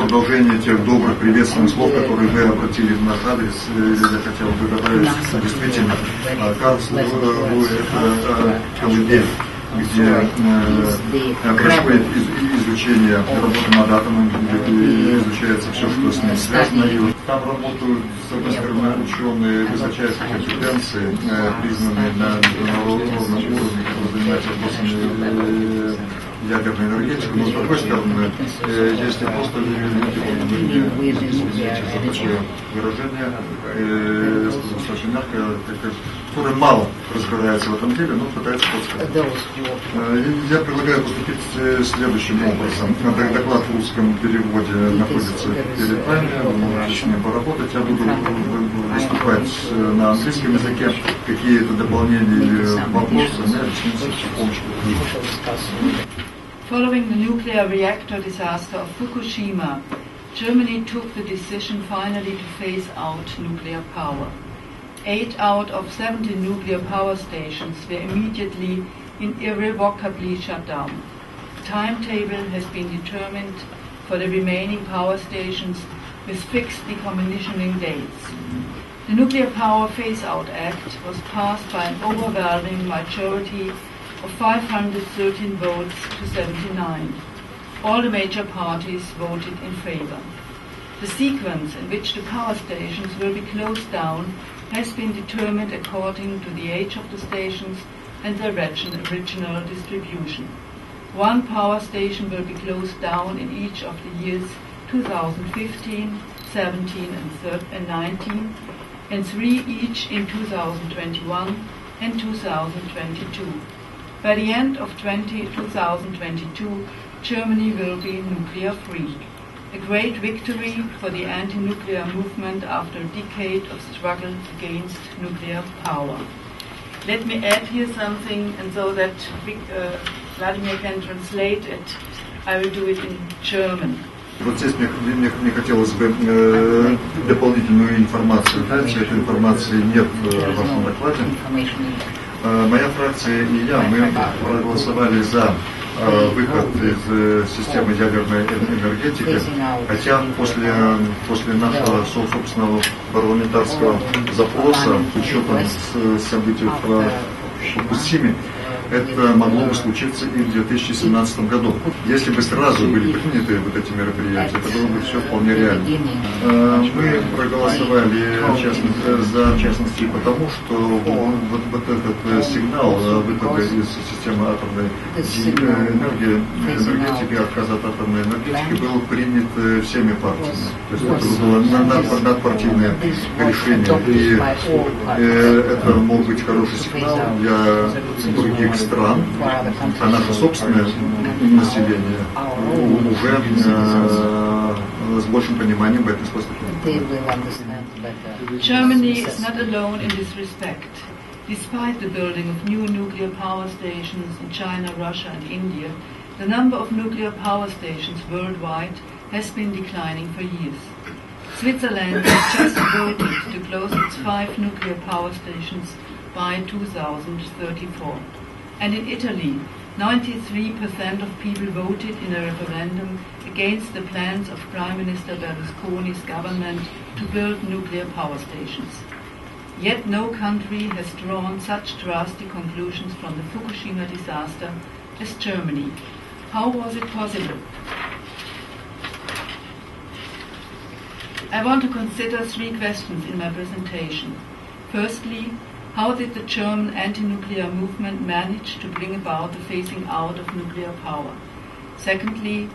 продолжение тех добрых приветственных слов, которые вы обратили в наш адрес, я хотел бы добавить, что действительно Карлсруhe это колыбель, где происходит изучение работы над атомом, где изучается все, что с ним связано. И там работают, с одной стороны, ученые высочайшей компетенции, признанные на международном уровне, которые занимаются вопросами ядерной энергетики, но с другой стороны, есть и просто люди, извините за такое выражение, достаточно мягкое, которые мало разбираются в этом деле, но пытаются подсказать. Я предлагаю поступить следующим образом. Доклад в русском переводе находится перед вами, мы начнем поработать. Я буду выступать на английском языке. Какие-то дополнения или вопросы, я объясню с помощью. Following the nuclear reactor disaster of Fukushima, Germany took the decision finally to phase out nuclear power. 8 out of 17 nuclear power stations were immediately and irrevocably shut down. The timetable has been determined for the remaining power stations with fixed decommissioning dates. The Nuclear Power Phase-Out Act was passed by an overwhelming majority of 513 votes to 79. All the major parties voted in favor. The sequence in which the power stations will be closed down has been determined according to the age of the stations and their regional distribution. One power station will be closed down in each of the years 2015, 17 and 19, and 3 each in 2021 and 2022. By the end of 2022, Germany will be nuclear-free. A great victory for the anti-nuclear movement after a decade of struggle against nuclear power. Let me add here something, and so that Vladimir can translate it, I will do it in German. Вот здесь мне хотелось бы дополнительную информацию дать. Этой информации нет в вашем докладе. Моя фракция и я, мы проголосовали за выход из системы ядерной энергетики, хотя после нашего собственного парламентарского запроса, учетом событий в Фукусиме, это могло бы случиться и в 2017 году. Если бы сразу были приняты вот эти мероприятия, это было бы все вполне реально. Мы проголосовали в частности потому, что вот этот сигнал выхода из системы атомной энергетики, отказа от атомной энергетики был принят всеми партиями. То есть это было надпартийное решение. И это мог быть хороший сигнал для других стран, а наше собственное население уже с большим пониманием в этом смысле. Germany is not alone in this respect. Despite the building of new nuclear power stations in China, Russia and India, the number of nuclear power stations worldwide has been declining for years. Switzerland has just voted to close its 5 nuclear power stations by 2034. And in Italy, 93% of people voted in a referendum against the plans of Prime Minister Berlusconi's government to build nuclear power stations. Yet no country has drawn such drastic conclusions from the Fukushima disaster as Germany. How was it possible? I want to consider 3 questions in my presentation. Firstly, how did the German anti-nuclear movement manage to bring about the phasing out of nuclear power? Secondly,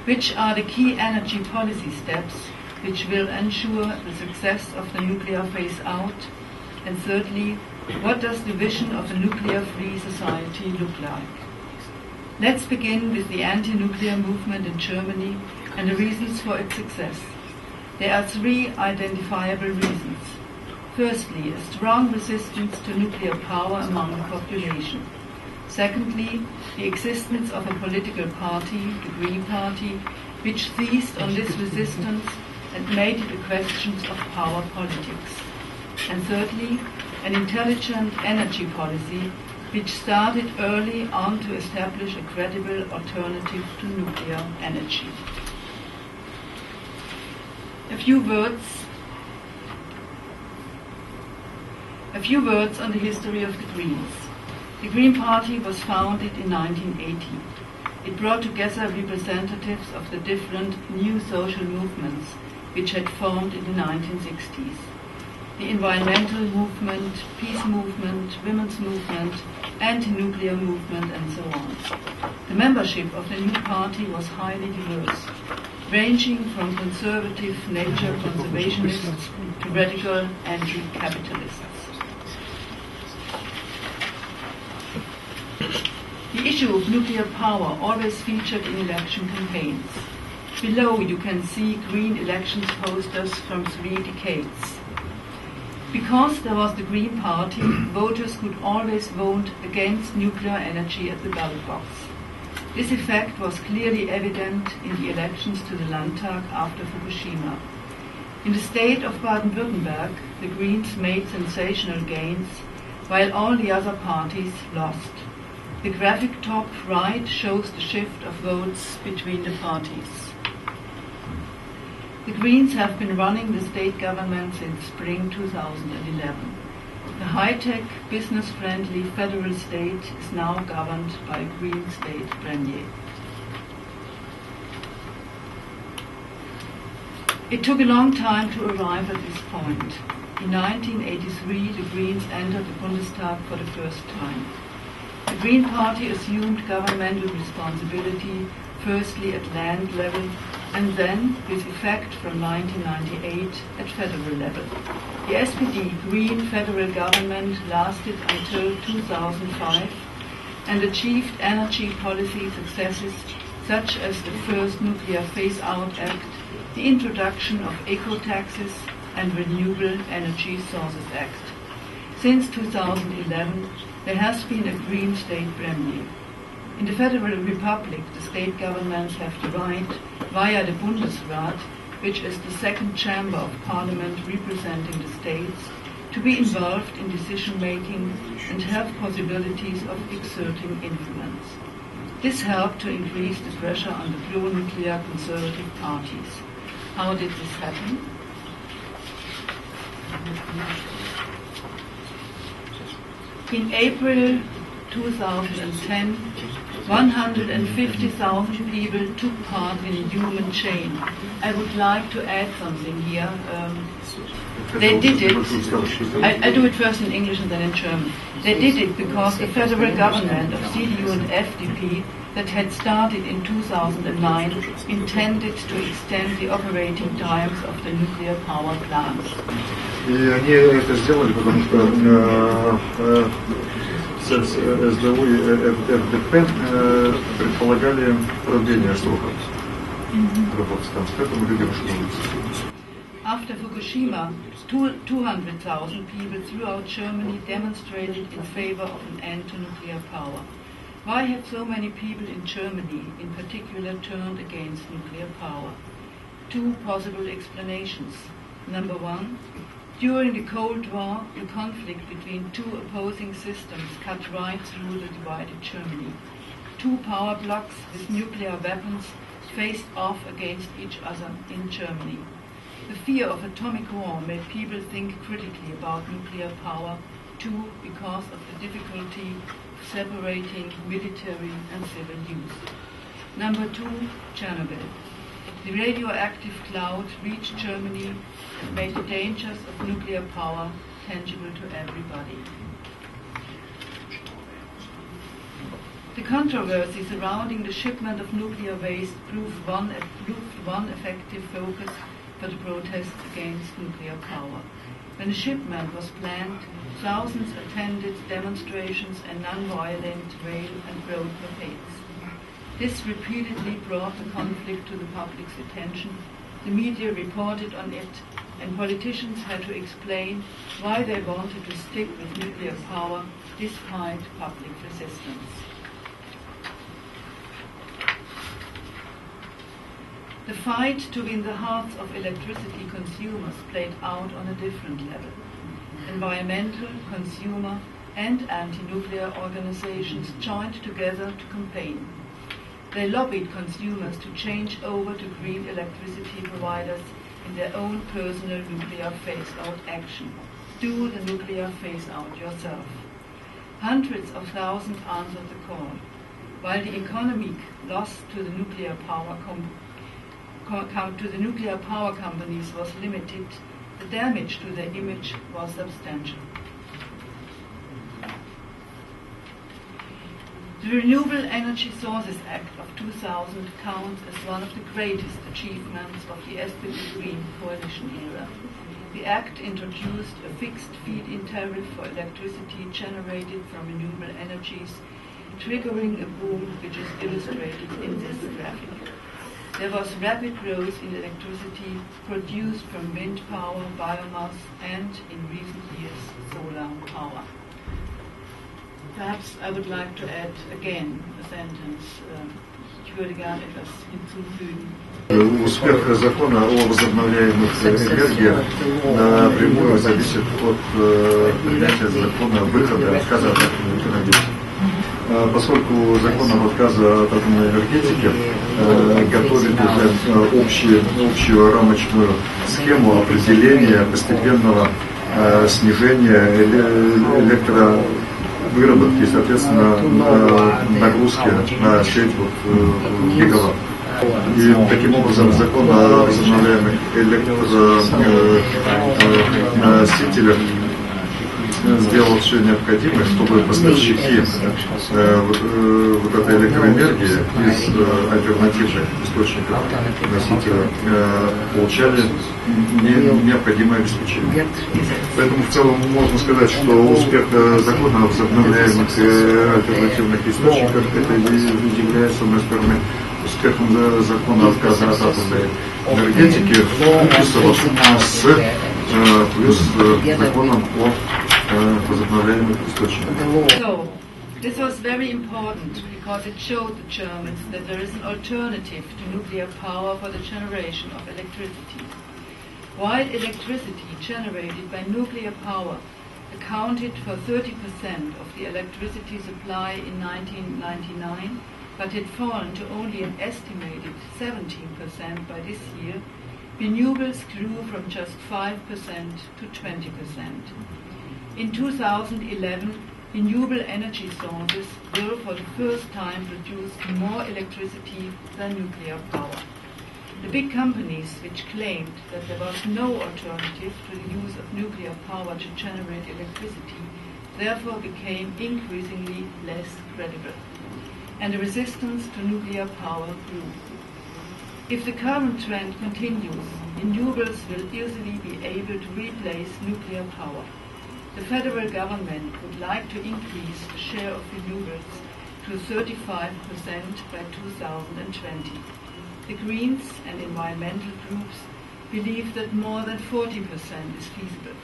which are the key energy policy steps which will ensure the success of the nuclear phase-out? And thirdly, what does the vision of a nuclear-free society look like? Let's begin with the anti-nuclear movement in Germany and the reasons for its success. There are 3 identifiable reasons. Firstly, a strong resistance to nuclear power among the population. Secondly, the existence of a political party, the Green Party, which seized on this resistance and made it a question of power politics. And thirdly, an intelligent energy policy which started early on to establish a credible alternative to nuclear energy. A few words on the history of the Greens. The Green Party was founded in 1980. It brought together representatives of the different new social movements which had formed in the 1960s. The environmental movement, peace movement, women's movement, anti-nuclear movement, and so on. The membership of the new party was highly diverse, ranging from conservative nature conservationists to radical anti-capitalists. The issue of nuclear power always featured in election campaigns. Below you can see green elections posters from 3 decades. Because there was the Green Party, voters could always vote against nuclear energy at the ballot box. This effect was clearly evident in the elections to the Landtag after Fukushima. In the state of Baden-Württemberg, the Greens made sensational gains, while all the other parties lost. The graphic top right shows the shift of votes between the parties. The Greens have been running the state government since spring 2011. The high-tech, business-friendly federal state is now governed by a Green state premier. It took a long time to arrive at this point. In 1983, the Greens entered the Bundestag for the first time. The Green Party assumed governmental responsibility firstly at land level and then, with effect from 1998, at federal level. The SPD Green federal government lasted until 2005 and achieved energy policy successes such as the first Nuclear Phase-Out Act, the introduction of eco-taxes and Renewable Energy Sources Act. Since 2011, there has been a Green state premier. In the Federal Republic, the state governments have the right, via the Bundesrat, which is the second chamber of parliament representing the states, to be involved in decision-making and have possibilities of exerting influence. This helped to increase the pressure on the pro-nuclear conservative parties. How did this happen? In April 2010, 150,000 people took part in a human chain. I would like to add something here. They did it, I do it first in English and then in German. They did it because the federal government of CDU and FDP that had started in 2009 intended to extend the operating times of the nuclear power plants. И они это сделали, потому что СДУ и ФДП предполагали продление сроков работы станции, поэтому люди расширились. After Fukushima, 200,000 people throughout Germany demonstrated in favor of an end to nuclear power. Why have so many people in Germany, in particular, turned against nuclear power? 2 possible explanations. Number 1, during the Cold War, the conflict between 2 opposing systems cut right through the divided Germany. 2 power blocks with nuclear weapons faced off against each other in Germany. The fear of atomic war made people think critically about nuclear power, too, because of the difficulty of separating military and civil use. Number 2, Chernobyl. The radioactive cloud reached Germany and made the dangers of nuclear power tangible to everybody. The controversy surrounding the shipment of nuclear waste proved one effective focus for the protests against nuclear power. When the shipment was planned, thousands attended demonstrations and non-violent rail and road blockades. This repeatedly brought the conflict to the public's attention. The media reported on it, and politicians had to explain why they wanted to stick with nuclear power despite public resistance. The fight to win the hearts of electricity consumers played out on a different level. Environmental, consumer, and anti-nuclear organizations joined together to campaign. They lobbied consumers to change over to green electricity providers in their own personal nuclear phase-out action. Do the nuclear phase-out yourself. Hundreds of thousands answered the call. While the economic loss to the nuclear power companies was limited, the damage to their image was substantial. The Renewable Energy Sources Act of 2000 counts as one of the greatest achievements of the SPD Green coalition era. The Act introduced a fixed feed-in tariff for electricity generated from renewable energies, triggering a boom which is illustrated in this graphic. There was rapid growth in electricity produced from wind power, biomass, and, in recent years, solar power. Perhaps I would like to add again a sentence. Ich würde gerne etwas hinzufügen. Успех закона о возобновляемых энергиях напрямую зависит от принятия закона выхода отказа от атомной энергетики. Поскольку закон об отказе от атомной энергетики готовит уже общую рамочную схему определения постепенного снижения электровыработки и, соответственно, нагрузки на сеть гигаватт. И таким образом закон о возобновляемых электроносителях сделал все необходимое, чтобы поставщики вот этой электроэнергии из альтернативных источников носителя получали необходимое обеспечение. Поэтому в целом можно сказать, что успех закона о возобновляемых альтернативных источниках это является, с одной стороны, успехом закона отказа от атомной энергетики плюс законом о возобновляемых источниках. So, this was very important because it showed the Germans that there is an alternative to nuclear power for the generation of electricity. While electricity generated by nuclear power accounted for 30% of the electricity supply in 1999, but had fallen to only an estimated 17% by this year, renewables grew from just 5% to 20%. In 2011, renewable energy sources will for the first time produce more electricity than nuclear power. The big companies which claimed that there was no alternative to the use of nuclear power to generate electricity therefore became increasingly less credible, and the resistance to nuclear power grew. If the current trend continues, renewables will easily be able to replace nuclear power. The federal government would like to increase the share of renewables to 35% by 2020. The Greens and environmental groups believe that more than 40% is feasible.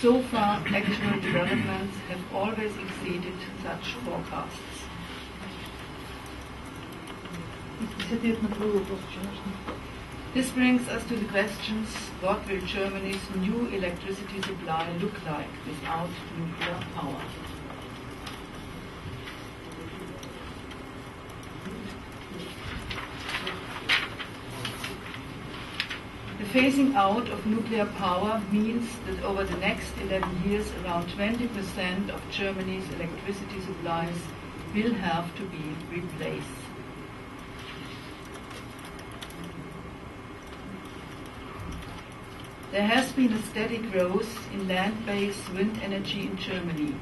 So far, actual developments have always exceeded such forecasts. This brings us to the questions: what will Germany's new electricity supply look like without nuclear power? The phasing out of nuclear power means that over the next 11 years around 20% of Germany's electricity supplies will have to be replaced. There has been a steady growth in land-based wind energy in Germany.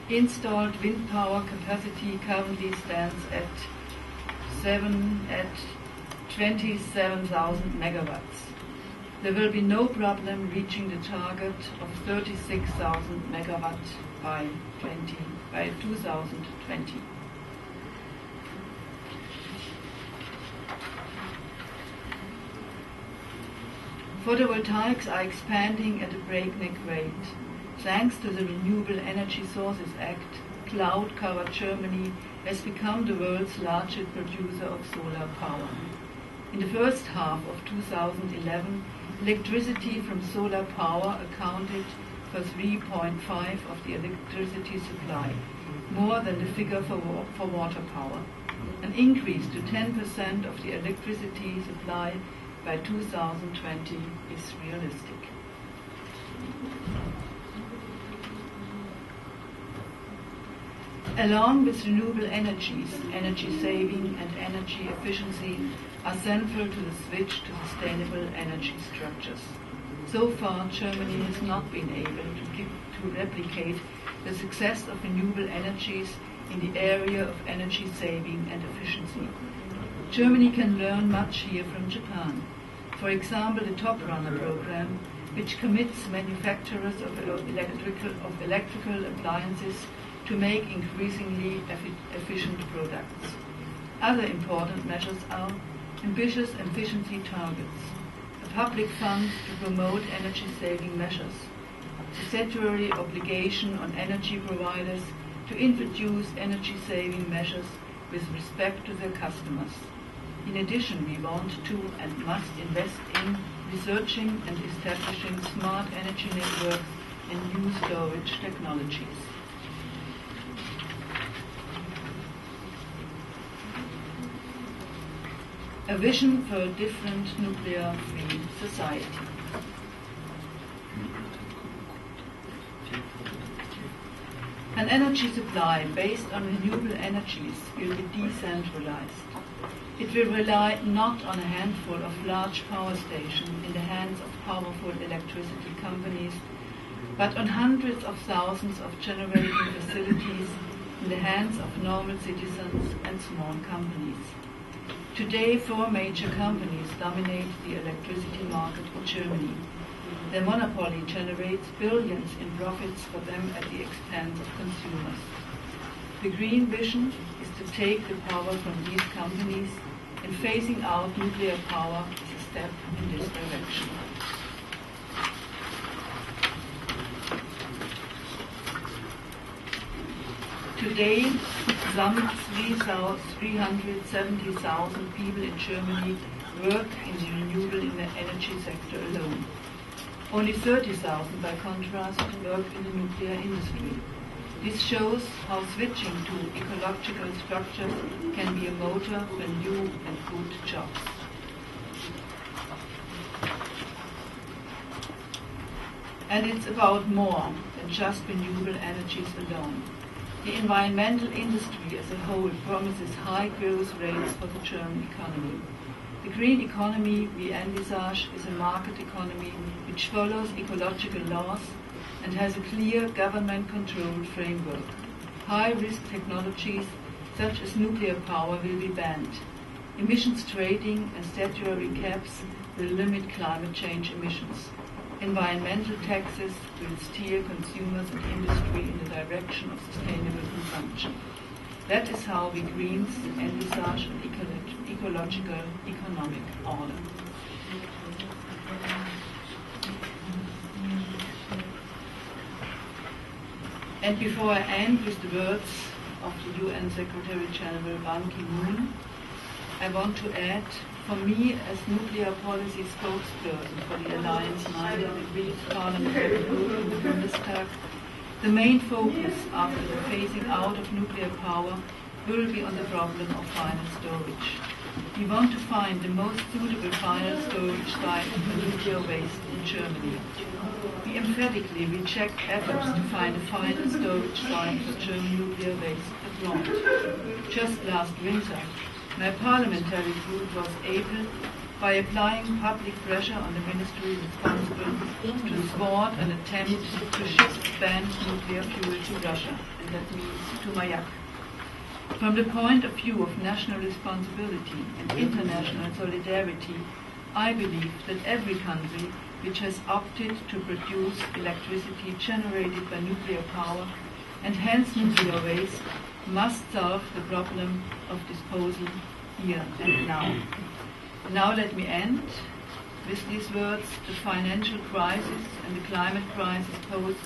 Installed wind power capacity currently stands at 27,000 megawatts. There will be no problem reaching the target of 36,000 megawatts by 2020. Photovoltaics are expanding at a breakneck rate. Thanks to the Renewable Energy Sources Act, cloud-covered Germany has become the world's largest producer of solar power. In the first half of 2011, electricity from solar power accounted for 3.5% of the electricity supply, more than the figure for water power. An increase to 10% of the electricity supply by 2020 is realistic. Along with renewable energies, energy saving and energy efficiency are central to the switch to sustainable energy structures. So far, Germany has not been able to replicate the success of renewable energies in the area of energy saving and efficiency. Germany can learn much here from Japan. For example, the Top Runner program, which commits manufacturers of electrical appliances to make increasingly efficient products. Other important measures are ambitious efficiency targets, a public fund to promote energy-saving measures, a statutory obligation on energy providers to introduce energy-saving measures with respect to their customers. In addition, we want to and must invest in researching and establishing smart energy networks and new storage technologies. A vision for a different nuclear-free society. An energy supply based on renewable energies will be decentralized. It will rely not on a handful of large power stations in the hands of powerful electricity companies, but on hundreds of thousands of generating facilities in the hands of normal citizens and small companies. Today, 4 major companies dominate the electricity market in Germany. Their monopoly generates billions in profits for them at the expense of consumers. The green vision is to take the power from these companies, and phasing out nuclear power is a step in this direction. Today, some 370,000 people in Germany work in the renewable energy sector alone. Only 30,000, by contrast, work in the nuclear industry. This shows how switching to ecological structures can be a motor for new and good jobs. And it's about more than just renewable energies alone. The environmental industry as a whole promises high growth rates for the German economy. The green economy we envisage is a market economy which follows ecological laws and has a clear government-controlled framework. High-risk technologies such as nuclear power will be banned. Emissions trading and statutory caps will limit climate change emissions. Environmental taxes will steer consumers and industry in the direction of sustainable consumption. That is how we Greens envisage an ecological economic order. And before I end with the words of the UN Secretary General Ban Ki-moon, I want to add, for me as nuclear policy spokesperson for the Alliance 9 and the Greek parliamentary group in the Bundestag, the main focus after the phasing out of nuclear power will be on the problem of final storage. We want to find the most suitable final storage site for nuclear waste in Germany. We emphatically reject efforts to find a final storage site for German nuclear waste abroad. Just last winter, my parliamentary group was able, by applying public pressure on the ministry responsible, to thwart an attempt to ship banned nuclear fuel to Russia, and that means to Mayak. From the point of view of national responsibility and international solidarity, I believe that every country which has opted to produce electricity generated by nuclear power and hence nuclear waste must solve the problem of disposal here and now. Now let me end with these words. The financial crisis and the climate crisis pose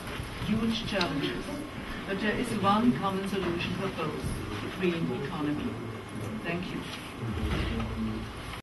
huge challenges, but there is one common solution for both, the green economy. Thank you.